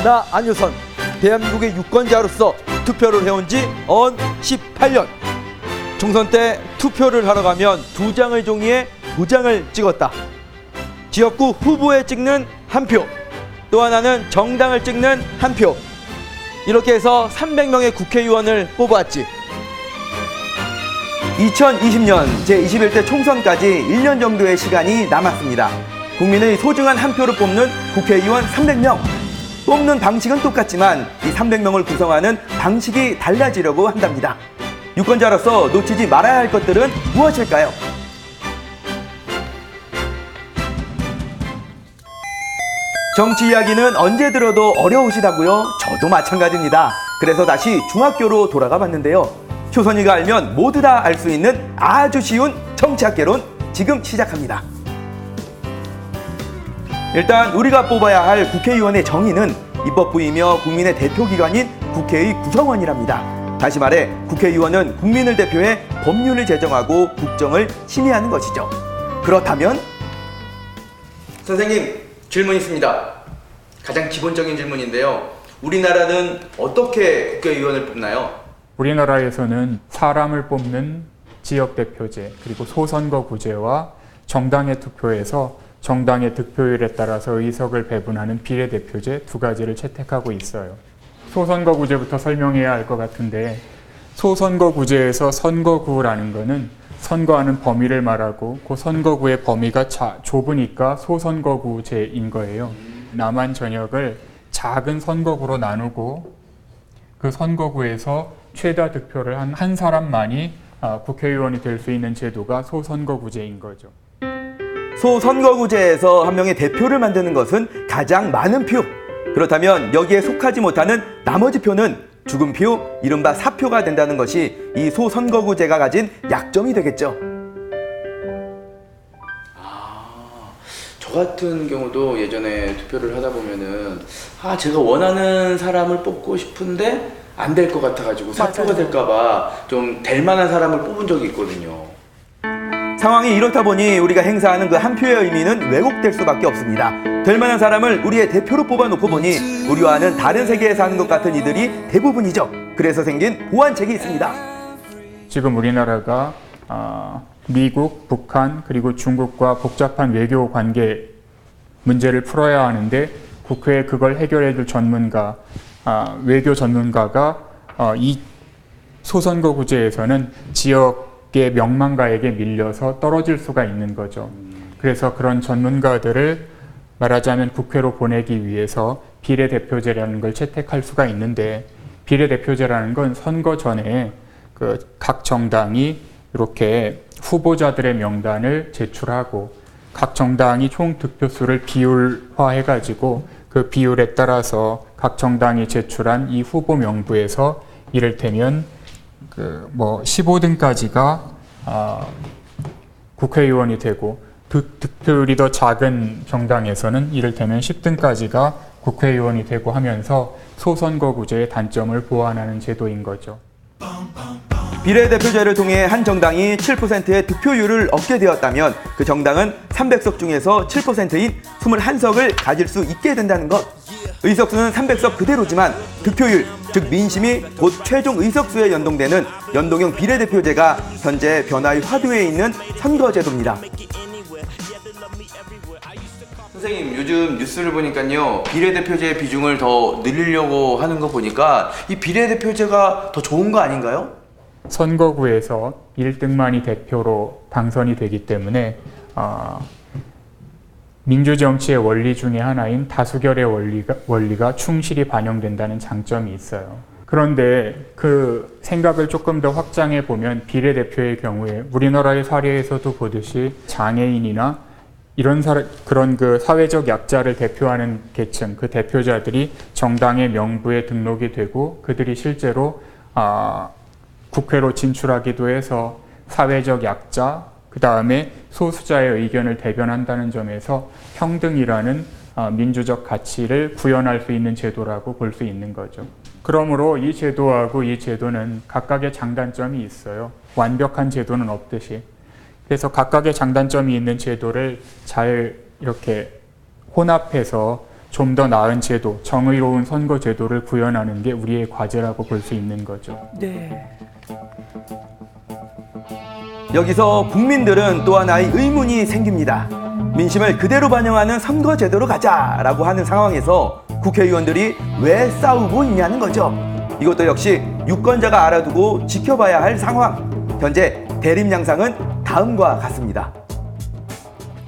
나 안효선, 대한민국의 유권자로서 투표를 해온 지 18년. 총선 때 투표를 하러 가면 2장의 종이에 도장을 찍었다. 지역구 후보에 찍는 한 표, 또 하나는 정당을 찍는 한 표. 이렇게 해서 300명의 국회의원을 뽑았지. 2020년 제21대 총선까지 1년 정도의 시간이 남았습니다. 국민의 소중한 한 표를 뽑는 국회의원 300명. 뽑는 방식은 똑같지만 이 300명을 구성하는 방식이 달라지려고 한답니다. 유권자로서 놓치지 말아야 할 것들은 무엇일까요? 정치 이야기는 언제 들어도 어려우시다고요? 저도 마찬가지입니다. 그래서 다시 중학교로 돌아가 봤는데요. 효선이가 알면 모두 다 알 수 있는 아주 쉬운 정치학개론 지금 시작합니다. 일단 우리가 뽑아야 할 국회의원의 정의는 입법부이며 국민의 대표기관인 국회의 구성원이랍니다. 다시 말해 국회의원은 국민을 대표해 법률을 제정하고 국정을 심의하는 것이죠. 그렇다면 선생님, 질문 있습니다. 가장 기본적인 질문인데요. 우리나라는 어떻게 국회의원을 뽑나요? 우리나라에서는 사람을 뽑는 지역대표제, 그리고 소선거구제와 정당의 투표에서 정당의 득표율에 따라서 의석을 배분하는 비례대표제 두 가지를 채택하고 있어요. 소선거구제부터 설명해야 할 것 같은데, 소선거구제에서 선거구라는 거는 선거하는 범위를 말하고 그 선거구의 범위가 좁으니까 소선거구제인 거예요. 남한 전역을 작은 선거구로 나누고 그 선거구에서 최다 득표를 한 한 사람만이 국회의원이 될 수 있는 제도가 소선거구제인 거죠. 소선거구제에서 한 명의 대표를 만드는 것은 가장 많은 표. 그렇다면 여기에 속하지 못하는 나머지 표는 죽은 표, 이른바 사표가 된다는 것이 이 소선거구제가 가진 약점이 되겠죠. 저 같은 경우도 예전에 투표를 하다 보면은 제가 원하는 사람을 뽑고 싶은데 안 될 것 같아가지고 사표가 될까봐 좀 될 만한 사람을 뽑은 적이 있거든요. 상황이 이렇다 보니 우리가 행사하는 그 한 표의 의미는 왜곡될 수밖에 없습니다. 될 만한 사람을 우리의 대표로 뽑아놓고 보니 우리와는 다른 세계에 사는 것 같은 이들이 대부분이죠. 그래서 생긴 보완책이 있습니다. 지금 우리나라가 미국, 북한, 그리고 중국과 복잡한 외교 관계 문제를 풀어야 하는데 국회에 그걸 해결해줄 전문가, 외교 전문가가 이 소선거구제에서는 지역의 명망가에게 밀려서 떨어질 수가 있는 거죠. 그래서 그런 전문가들을 말하자면 국회로 보내기 위해서 비례대표제라는 걸 채택할 수가 있는데, 비례대표제라는 건 선거 전에 각 정당이 이렇게 후보자들의 명단을 제출하고 각 정당이 총 득표수를 비율화해가지고 그 비율에 따라서 각 정당이 제출한 이 후보 명부에서 이를테면 15등까지가 국회의원이 되고 득표율이 더 작은 정당에서는 이를테면 10등까지가 국회의원이 되고 하면서 소선거구제의 단점을 보완하는 제도인 거죠. 비례대표제를 통해 한 정당이 7%의 득표율을 얻게 되었다면 그 정당은 300석 중에서 7%인 21석을 가질 수 있게 된다는 것. 의석수는 300석 그대로지만 득표율, 즉 민심이 곧 최종 의석수에 연동되는 연동형 비례대표제가 현재 변화의 화두에 있는 선거제도입니다. 선생님, 요즘 뉴스를 보니까요, 비례대표제의 비중을 더 늘리려고 하는 거 보니까 이 비례대표제가 더 좋은 거 아닌가요? 선거구에서 1등만이 대표로 당선이 되기 때문에 민주정치의 원리 중에 하나인 다수결의 원리가 충실히 반영된다는 장점이 있어요. 그런데 그 생각을 조금 더 확장해 보면 비례대표의 경우에 우리나라의 사례에서도 보듯이 장애인이나 그런 그 사회적 약자를 대표하는 계층, 그 대표자들이 정당의 명부에 등록이 되고 그들이 실제로 국회로 진출하기도 해서 사회적 약자, 그 다음에 소수자의 의견을 대변한다는 점에서 평등이라는 민주적 가치를 구현할 수 있는 제도라고 볼 수 있는 거죠. 그러므로 이 제도하고 이 제도는 각각의 장단점이 있어요. 완벽한 제도는 없듯이. 그래서 각각의 장단점이 있는 제도를 잘 이렇게 혼합해서 좀 더 나은 제도, 정의로운 선거 제도를 구현하는 게 우리의 과제라고 볼 수 있는 거죠. 네. 여기서 국민들은 또 하나의 의문이 생깁니다. 민심을 그대로 반영하는 선거 제도로 가자라고 하는 상황에서 국회의원들이 왜 싸우고 있냐는 거죠. 이것도 역시 유권자가 알아두고 지켜봐야 할 상황. 현재 대립 양상은 다음과 같습니다.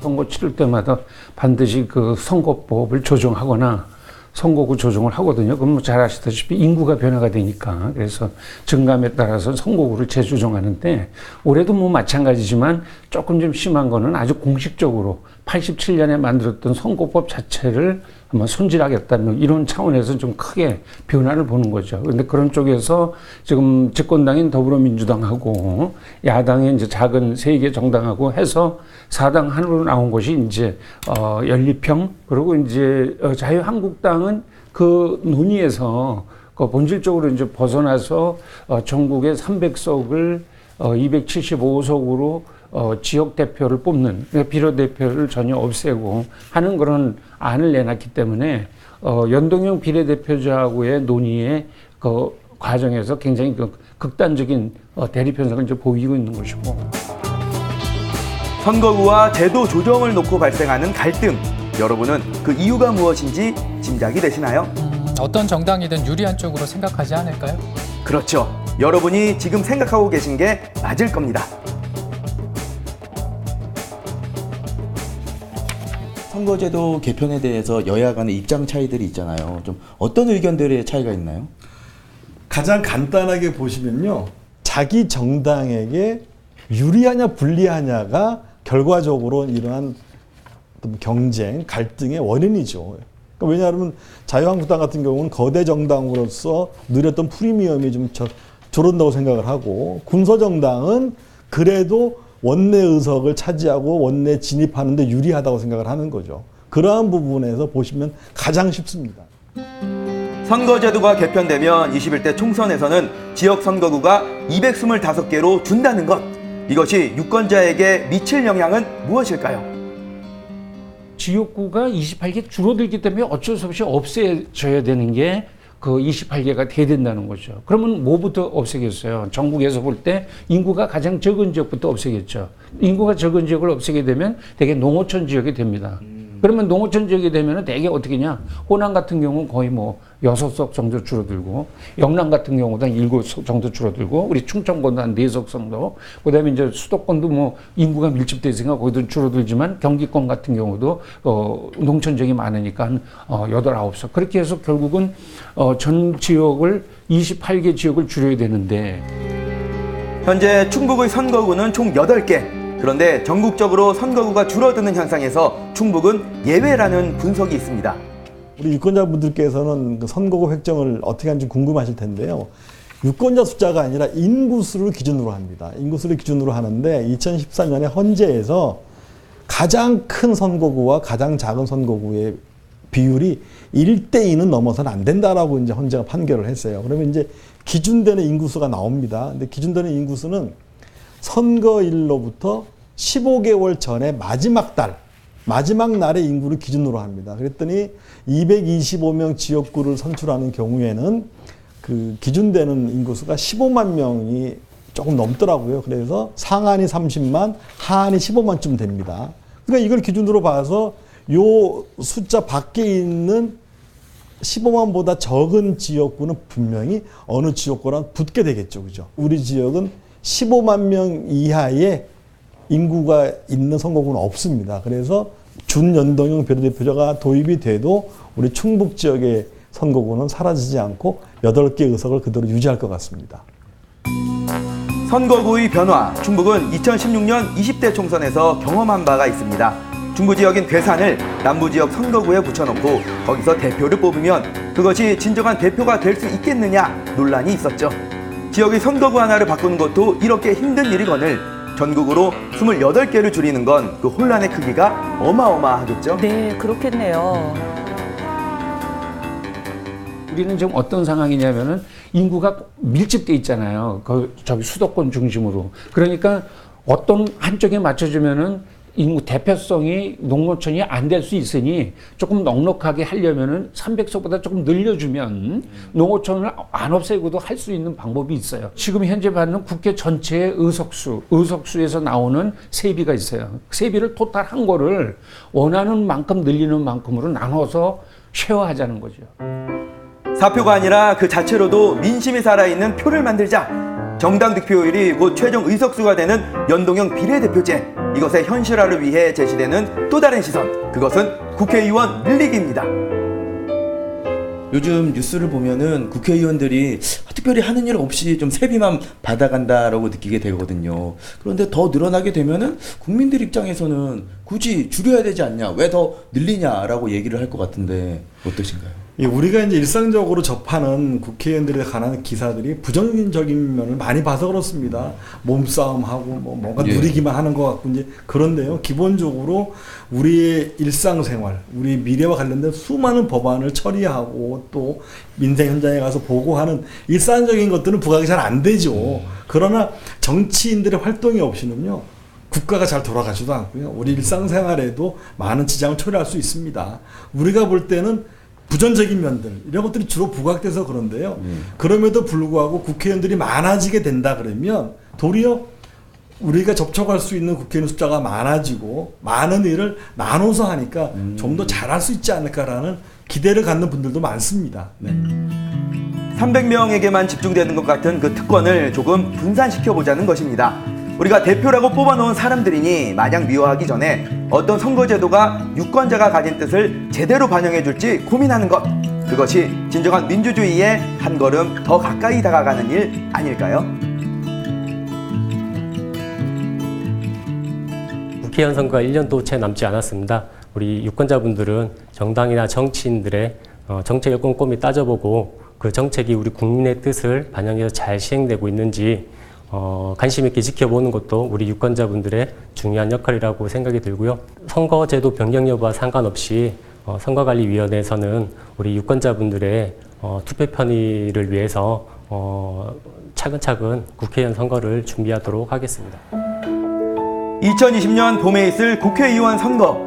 선거 치를 때마다 반드시 그 선거법을 조정하거나 선거구 조정을 하거든요. 그럼 잘 아시다시피 인구가 변화가 되니까. 그래서 증감에 따라서 선거구를 재조정하는데 올해도 뭐 마찬가지지만 조금 좀 심한 거는 아주 공식적으로 87년에 만들었던 선거법 자체를 한번 손질하겠다는 이런 차원에서 좀 크게 변화를 보는 거죠. 그런데 그런 쪽에서 지금 집권당인 더불어민주당하고 야당의 이제 작은 세 개 정당하고 해서 4당 한으로 나온 것이 이제 연립형 그리고 이제 자유한국당은 그 논의에서 그 본질적으로 이제 벗어나서 전국의 300석을 275석으로 지역 대표를 뽑는 비례대표를 전혀 없애고 하는 그런 안을 내놨기 때문에 연동형 비례대표제하고의 논의의 그 과정에서 굉장히 그 극단적인 대립 현상을 이제 보이고 있는 것이고. 선거구와 제도 조정을 놓고 발생하는 갈등. 여러분은 그 이유가 무엇인지 짐작이 되시나요? 어떤 정당이든 유리한 쪽으로 생각하지 않을까요? 그렇죠. 여러분이 지금 생각하고 계신 게 맞을 겁니다. 선거제도 개편에 대해서 여야 간의 입장 차이들이 있잖아요. 좀 어떤 의견들의 차이가 있나요? 가장 간단하게 보시면요. 자기 정당에게 유리하냐 불리하냐가 결과적으로 이러한 경쟁, 갈등의 원인이죠. 그러니까 왜냐하면 자유한국당 같은 경우는 거대 정당으로서 누렸던 프리미엄이 좀 줄어든다고 생각을 하고 군소정당은 그래도 원내 의석을 차지하고 원내 진입하는 데 유리하다고 생각을 하는 거죠. 그러한 부분에서 보시면 가장 쉽습니다. 선거제도가 개편되면 21대 총선에서는 지역 선거구가 225개로 준다는 것. 이것이 유권자에게 미칠 영향은 무엇일까요? 지역구가 28개 줄어들기 때문에 어쩔 수 없이 없애져야 되는 게 그 28개가 돼야 된다는 거죠. 그러면 뭐부터 없애겠어요? 전국에서 볼 때 인구가 가장 적은 지역부터 없애겠죠. 인구가 적은 지역을 없애게 되면 대개 농어촌 지역이 됩니다. 그러면 농어촌 지역이 되면 대개 어떻게냐? 호남 같은 경우는 거의 뭐 6석 정도 줄어들고, 영남 같은 경우도 한 7석 정도 줄어들고, 우리 충청권도 한 4석 정도, 그 다음에 이제 수도권도 뭐 인구가 밀집되어 있으니까 거기도 줄어들지만 경기권 같은 경우도 농촌 지역이 많으니까 한 8, 9석. 그렇게 해서 결국은 전 지역을 28개 지역을 줄여야 되는데. 현재 충북의 선거구는 총 8개. 그런데 전국적으로 선거구가 줄어드는 현상에서 충북은 예외라는 분석이 있습니다. 우리 유권자분들께서는 그 선거구 획정을 어떻게 하는지 궁금하실 텐데요. 유권자 숫자가 아니라 인구수를 기준으로 합니다. 인구수를 기준으로 하는데 2014년에 헌재에서 가장 큰 선거구와 가장 작은 선거구의 비율이 1대2는 넘어서는 안 된다라고 이제 헌재가 판결을 했어요. 그러면 이제 기준되는 인구수가 나옵니다. 근데 기준되는 인구수는 선거일로부터 15개월 전에 마지막 날의 인구를 기준으로 합니다. 그랬더니 225명 지역구를 선출하는 경우에는 그 기준되는 인구수가 15만 명이 조금 넘더라고요. 그래서 상한이 30만, 하한이 15만쯤 됩니다. 그러니까 이걸 기준으로 봐서 요 숫자 밖에 있는 15만보다 적은 지역구는 분명히 어느 지역구랑 붙게 되겠죠. 그죠? 우리 지역은 15만 명 이하의 인구가 있는 선거구는 없습니다. 그래서 준연동형 비례대표제가 도입이 돼도 우리 충북 지역의 선거구는 사라지지 않고 8개 의석을 그대로 유지할 것 같습니다. 선거구의 변화, 충북은 2016년 20대 총선에서 경험한 바가 있습니다. 중부 지역인 괴산을 남부 지역 선거구에 붙여놓고 거기서 대표를 뽑으면 그것이 진정한 대표가 될 수 있겠느냐 논란이 있었죠. 지역의 선거구 하나를 바꾸는 것도 이렇게 힘든 일이거늘 전국으로 28개를 줄이는 건 그 혼란의 크기가 어마어마하겠죠. 네, 그렇겠네요. 우리는 지금 어떤 상황이냐면은 인구가 밀집돼 있잖아요. 저기 수도권 중심으로. 그러니까 어떤 한쪽에 맞춰주면은 인구 대표성이 농어촌이 안 될 수 있으니 조금 넉넉하게 하려면은 300석보다 조금 늘려주면 농어촌을 안 없애고도 할 수 있는 방법이 있어요. 지금 현재 받는 국회 전체의 의석수에서 나오는 세비가 있어요. 세비를 토탈한 거를 원하는 만큼 늘리는 만큼으로 나눠서 쉐어하자는 거죠. 사표가 아니라 그 자체로도 민심이 살아있는 표를 만들자. 정당 득표율이 곧 최종 의석수가 되는 연동형 비례대표제. 이것의 현실화를 위해 제시되는 또 다른 시선. 그것은 국회의원 늘리기입니다. 요즘 뉴스를 보면은 국회의원들이 특별히 하는 일 없이 좀 세비만 받아간다라고 느끼게 되거든요. 그런데 더 늘어나게 되면은 국민들 입장에서는 굳이 줄여야 되지 않냐, 왜 더 늘리냐라고 얘기를 할 것 같은데 어떠신가요? 우리가 이제 일상적으로 접하는 국회의원들에 관한 기사들이 부정적인 면을 많이 봐서 그렇습니다. 몸싸움하고 뭔가 누리기만 하는 것 같고 이제 그런데요. 기본적으로 우리의 일상생활, 우리 미래와 관련된 수많은 법안을 처리하고 또 민생 현장에 가서 보고하는 일상적인 것들은 부각이 잘 안 되죠. 그러나 정치인들의 활동이 없이는요. 국가가 잘 돌아가지도 않고요. 우리 일상생활에도 많은 지장을 초래할 수 있습니다. 우리가 볼 때는 부정적인 면들 이런 것들이 주로 부각돼서 그런데요. 그럼에도 불구하고 국회의원들이 많아지게 된다 그러면 도리어 우리가 접촉할 수 있는 국회의원 숫자가 많아지고 많은 일을 나눠서 하니까 좀 더 잘할 수 있지 않을까라는 기대를 갖는 분들도 많습니다. 네. 300명에게만 집중되는 것 같은 그 특권을 조금 분산시켜보자는 것입니다. 우리가 대표라고 뽑아놓은 사람들이니 마냥 미워하기 전에 어떤 선거제도가 유권자가 가진 뜻을 제대로 반영해줄지 고민하는 것. 그것이 진정한 민주주의에 한 걸음 더 가까이 다가가는 일 아닐까요? 국회의원 선거가 1년도 채 남지 않았습니다. 우리 유권자분들은 정당이나 정치인들의 정책을 꼼꼼히 따져보고 그 정책이 우리 국민의 뜻을 반영해서 잘 시행되고 있는지 관심 있게 지켜보는 것도 우리 유권자분들의 중요한 역할이라고 생각이 들고요. 선거제도 변경 여부와 상관없이 선거관리위원회에서는 우리 유권자분들의 투표 편의를 위해서 차근차근 국회의원 선거를 준비하도록 하겠습니다. 2020년 봄에 있을 국회의원 선거.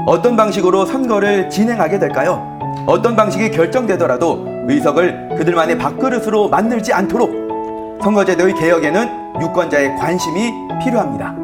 어떤 방식으로 선거를 진행하게 될까요? 어떤 방식이 결정되더라도 의석을 그들만의 밥그릇으로 만들지 않도록 선거제도의 개혁에는 유권자의 관심이 필요합니다.